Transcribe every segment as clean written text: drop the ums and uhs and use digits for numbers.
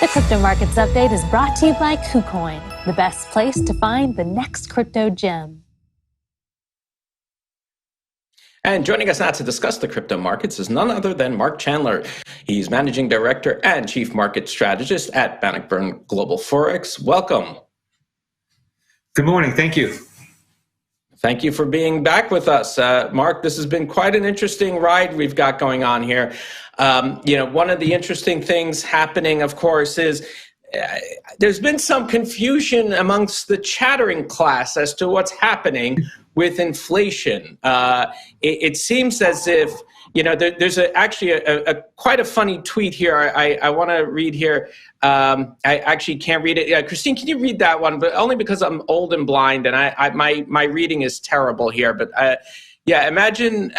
The Crypto Markets Update is brought to you by KuCoin, the best place to find the next crypto gem. And joining us now to discuss the crypto markets is none other than Marc Chandler. He's Managing Director and Chief Market Strategist at Bannockburn Global Forex. Welcome. Good morning. Thank you. Thank you for being back with us. Marc, this has been quite an interesting ride we've got going on here. One of the interesting things happening, of course, is there's been some confusion amongst the chattering class as to what's happening with inflation. It seems as if, there's actually quite a funny tweet here. I want to read here. I actually can't read it. Christine, can you read that one? But only because I'm old and blind, and my reading is terrible here. But imagine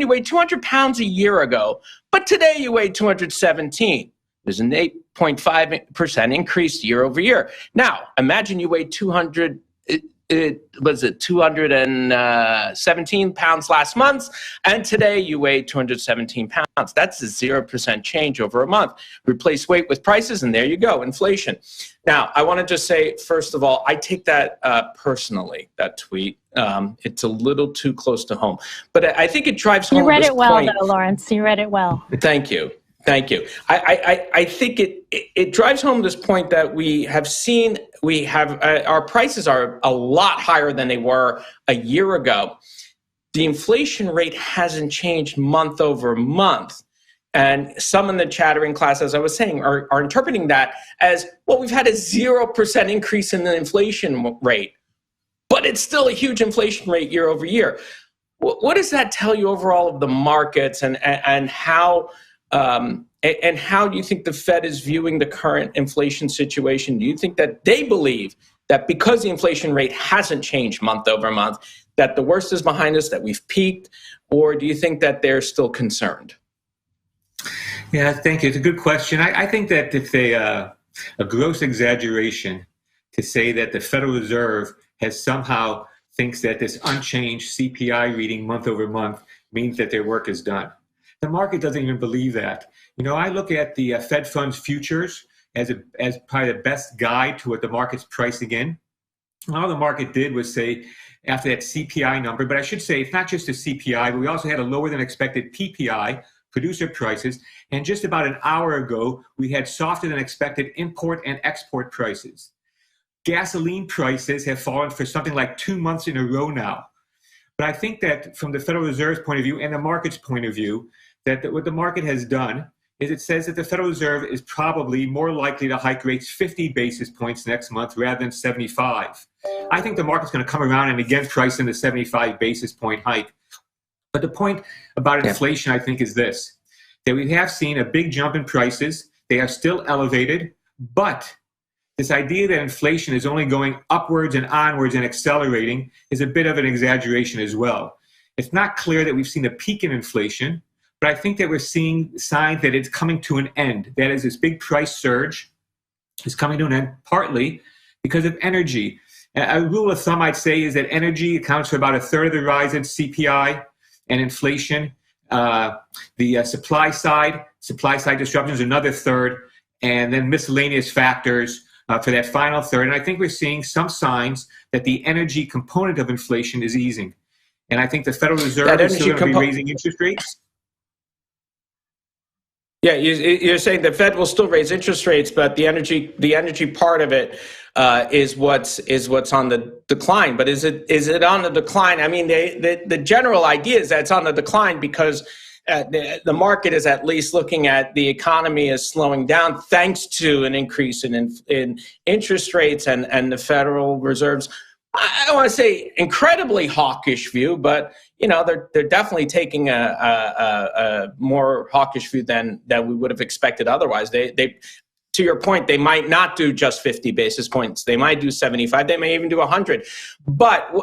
you weighed 200 pounds a year ago, but today you weigh 217. There's an 8.5% increase year over year. Now, imagine you weighed 217 pounds last month, and today you weigh 217 pounds. That's a 0% change over a month. Replace weight with prices, and there you go, inflation. Now, I want to just say, first of all, I take that personally, that tweet. It's a little too close to home. But I think it drives home. You read this it well, point. though, Lawrence. You read it well. Thank you. Thank you. I think it drives home this point that we have seen. We have our prices are a lot higher than they were a year ago. The inflation rate hasn't changed month over month. And some in the chattering class, as I was saying, are interpreting that as, well, we've had a 0% increase in the inflation rate, but it's still a huge inflation rate year over year. What does that tell you overall of the markets and how do you think the Fed is viewing the current inflation situation? Do you think that they believe that because the inflation rate hasn't changed month over month, that the worst is behind us, that we've peaked, or do you think that they're still concerned? Yeah, thank you. It's a good question. I think that it's a gross exaggeration to say that the Federal Reserve has somehow thinks that this unchanged CPI reading month over month means that their work is done. The market doesn't even believe that. I look at the Fed funds futures as probably the best guide to what the market's pricing in. All the market did was say, after that CPI number, but I should say it's not just a CPI, but we also had a lower than expected PPI, producer prices, and just about an hour ago, we had softer than expected import and export prices. Gasoline prices have fallen for something like 2 months in a row now. But I think that from the Federal Reserve's point of view and the market's point of view, that what the market has done is it says that the Federal Reserve is probably more likely to hike rates 50 basis points next month rather than 75. I think the market's going to come around and again price in the 75 basis point hike. But the point about inflation, I think, is this, that we have seen a big jump in prices. They are still elevated, but this idea that inflation is only going upwards and onwards and accelerating is a bit of an exaggeration as well. It's not clear that we've seen a peak in inflation, but I think that we're seeing signs that it's coming to an end. That is, this big price surge is coming to an end, partly because of energy. A rule of thumb, I'd say, is that energy accounts for about a third of the rise in CPI and inflation. The supply side disruptions, another third, and then miscellaneous factors for that final third. And I think we're seeing some signs that the energy component of inflation is easing. And I think the Federal Reserve is still going to be raising interest rates. Yeah, you're saying the Fed will still raise interest rates, but the energy part of it is what's on the decline. But is it on the decline? I mean, the general idea is that it's on the decline because the market is at least looking at the economy as slowing down thanks to an increase in interest rates and the Federal Reserve's, I don't want to say incredibly hawkish view, but they're definitely taking a more hawkish view than we would have expected otherwise. They to your point, they might not do just 50 basis points. They might do 75. They may even do 100. But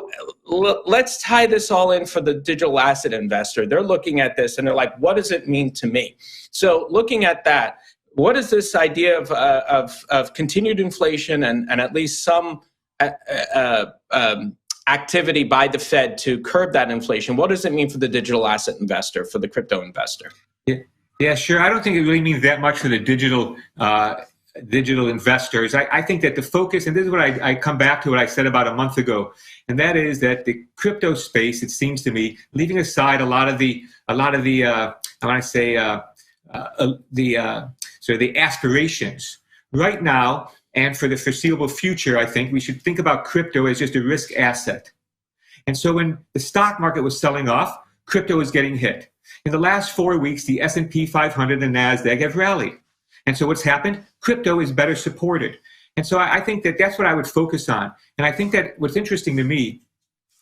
let's tie this all in for the digital asset investor. They're looking at this and they're like, what does it mean to me? So looking at that, what is this idea of continued inflation and at least some activity by the Fed to curb that inflation? What does it mean for the digital asset investor, for the crypto investor? Yeah, sure. I don't think it really means that much for the digital digital investors. I think that the focus, and this is what I come back to what I said about a month ago, and that is that the crypto space, it seems to me, leaving aside a lot of the aspirations right now and for the foreseeable future, I think we should think about crypto as just a risk asset. And so when the stock market was selling off, crypto is getting hit. In the last 4 weeks, the S&P 500 and NASDAQ have rallied. And so what's happened? Crypto is better supported. And so I think that that's what I would focus on. And I think that what's interesting to me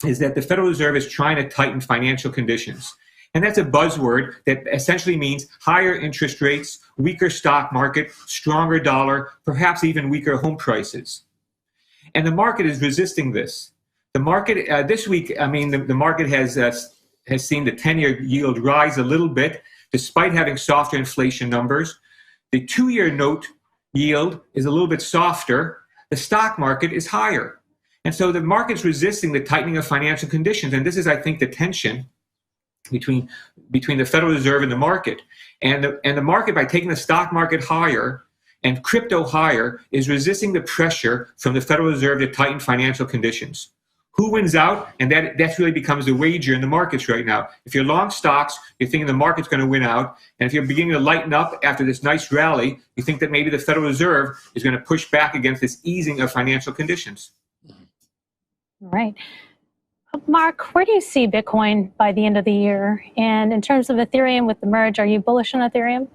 is that the Federal Reserve is trying to tighten financial conditions. And that's a buzzword that essentially means higher interest rates, weaker stock market, stronger dollar, perhaps even weaker home prices. And the market is resisting this. The market this week, the market has seen the 10-year yield rise a little bit, despite having softer inflation numbers. The 2-year note yield is a little bit softer. The stock market is higher. And so the market's resisting the tightening of financial conditions. And this is, I think, the tension between the Federal Reserve and the market. And the market, by taking the stock market higher and crypto higher, is resisting the pressure from the Federal Reserve to tighten financial conditions. Who wins out? And that really becomes the wager in the markets right now. If you're long stocks, you're thinking the market's going to win out. And if you're beginning to lighten up after this nice rally, you think that maybe the Federal Reserve is going to push back against this easing of financial conditions. Right. Marc, where do you see Bitcoin by the end of the year? And in terms of Ethereum with the merge, are you bullish on Ethereum?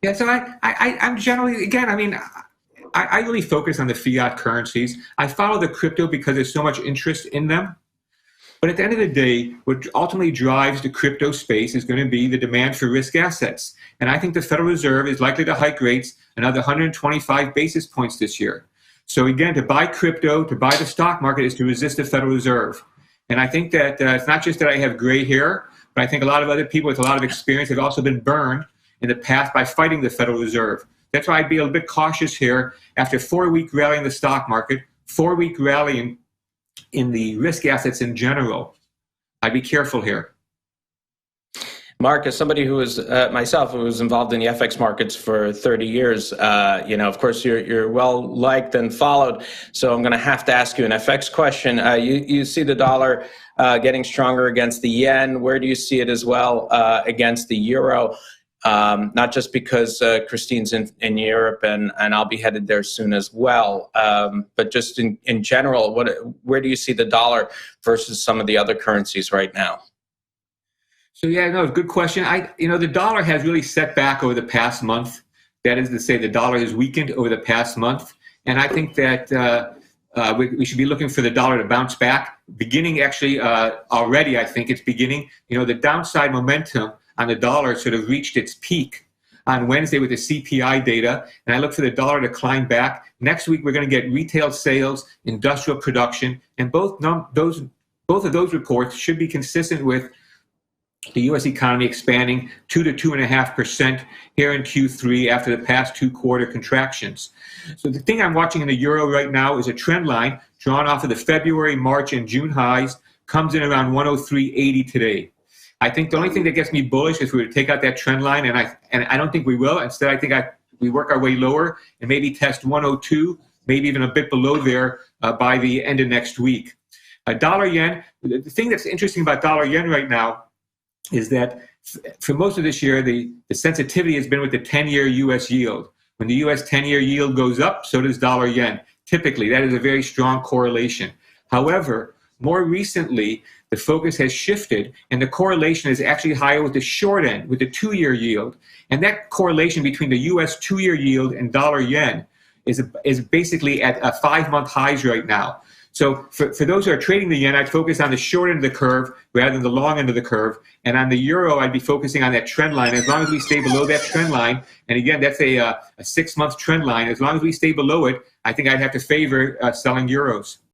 Yeah, so I'm generally, again, I really focus on the fiat currencies. I follow the crypto because there's so much interest in them. But at the end of the day, what ultimately drives the crypto space is going to be the demand for risk assets. And I think the Federal Reserve is likely to hike rates another 125 basis points this year. So again, to buy crypto, to buy the stock market is to resist the Federal Reserve. And I think that it's not just that I have gray hair, but I think a lot of other people with a lot of experience have also been burned in the past by fighting the Federal Reserve. That's why I'd be a bit cautious here after a 4-week rally in the stock market, 4-week rally in the risk assets in general. I'd be careful here. Marc, as somebody who was myself, who was involved in the FX markets for 30 years, of course, you're well liked and followed. So I'm going to have to ask you an FX question. You see the dollar getting stronger against the yen. Where do you see it as well against the euro? Not just because Christine's in Europe and I'll be headed there soon as well, but just in general, where do you see the dollar versus some of the other currencies right now? So yeah, no, good question. The dollar has really set back over the past month. That is to say, the dollar has weakened over the past month, and I think that we should be looking for the dollar to bounce back. Beginning actually already, I think it's beginning. The downside momentum on the dollar sort of reached its peak on Wednesday with the CPI data, and I look for the dollar to climb back. Next week, we're going to get retail sales, industrial production, and both of those reports should be consistent with the U.S. economy expanding 2 to 2.5% here in Q3 after the past 2-quarter contractions. So the thing I'm watching in the euro right now is a trend line drawn off of the February, March, and June highs, comes in around 103.80 today. I think the only thing that gets me bullish is if we were to take out that trend line, and I don't think we will. Instead, I think we work our way lower and maybe test 102, maybe even a bit below there by the end of next week. Dollar yen, the thing that's interesting about dollar yen right now is that for most of this year, the sensitivity has been with the 10-year U.S. yield. When the U.S. 10-year yield goes up, so does dollar yen. Typically, that is a very strong correlation. However, more recently, the focus has shifted, and the correlation is actually higher with the short end, with the 2-year yield. And that correlation between the U.S. 2-year yield and dollar yen is basically at 5-month highs right now. So for those who are trading the yen, I'd focus on the short end of the curve rather than the long end of the curve. And on the euro, I'd be focusing on that trend line. As long as we stay below that trend line, and again, that's a 6-month trend line, as long as we stay below it, I think I'd have to favor selling euros.